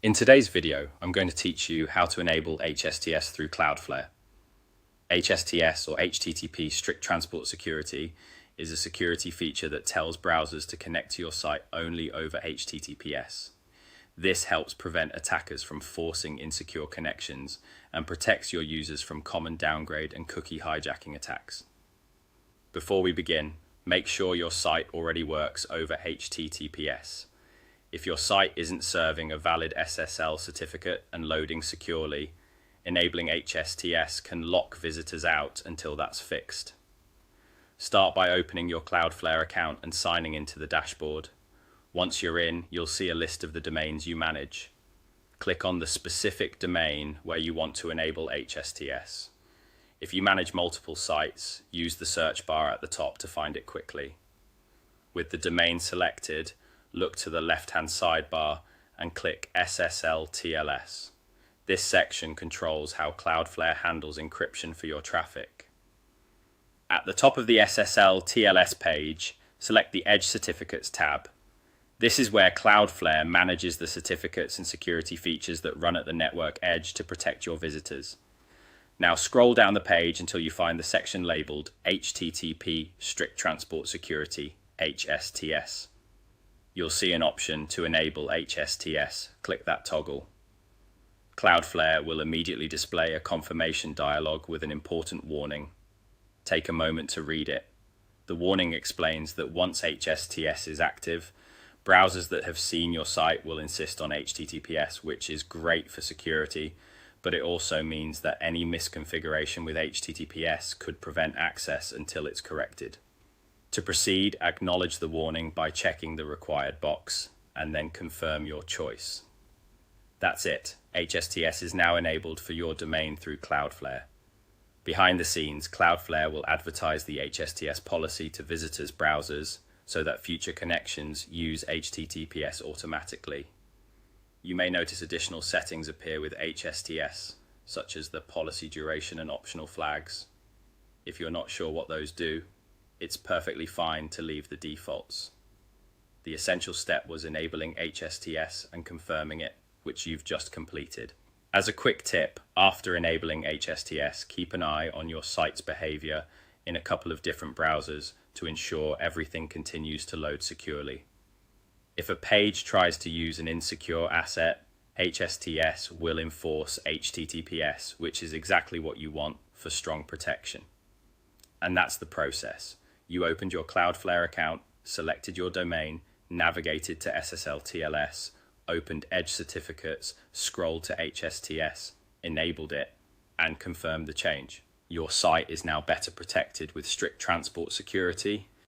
In today's video, I'm going to teach you how to enable HSTS through Cloudflare. HSTS, or HTTP Strict Transport Security, is a security feature that tells browsers to connect to your site only over HTTPS. This helps prevent attackers from forcing insecure connections and protects your users from common downgrade and cookie hijacking attacks. Before we begin, make sure your site already works over HTTPS. If your site isn't serving a valid SSL certificate and loading securely, enabling HSTS can lock visitors out until that's fixed. Start by opening your Cloudflare account and signing into the dashboard. Once you're in, you'll see a list of the domains you manage. Click on the specific domain where you want to enable HSTS. If you manage multiple sites, use the search bar at the top to find it quickly. With the domain selected, look to the left-hand sidebar and click SSL TLS. This section controls how Cloudflare handles encryption for your traffic. At the top of the SSL TLS page, select the Edge Certificates tab. This is where Cloudflare manages the certificates and security features that run at the network edge to protect your visitors. Now scroll down the page until you find the section labeled HTTP Strict Transport Security, HSTS. You'll see an option to enable HSTS. Click that toggle. Cloudflare will immediately display a confirmation dialog with an important warning. Take a moment to read it. The warning explains that once HSTS is active, browsers that have seen your site will insist on HTTPS, which is great for security, but it also means that any misconfiguration with HTTPS could prevent access until it's corrected. To proceed, acknowledge the warning by checking the required box, and then confirm your choice. That's it. HSTS is now enabled for your domain through Cloudflare. Behind the scenes, Cloudflare will advertise the HSTS policy to visitors' browsers so that future connections use HTTPS automatically. You may notice additional settings appear with HSTS, such as the policy duration and optional flags. If you're not sure what those do, it's perfectly fine to leave the defaults. The essential step was enabling HSTS and confirming it, which you've just completed. As a quick tip, after enabling HSTS, keep an eye on your site's behavior in a couple of different browsers to ensure everything continues to load securely. If a page tries to use an insecure asset, HSTS will enforce HTTPS, which is exactly what you want for strong protection. And that's the process. You opened your Cloudflare account, selected your domain, navigated to SSL TLS, opened Edge Certificates, scrolled to HSTS, enabled it, and confirmed the change. Your site is now better protected with strict transport security,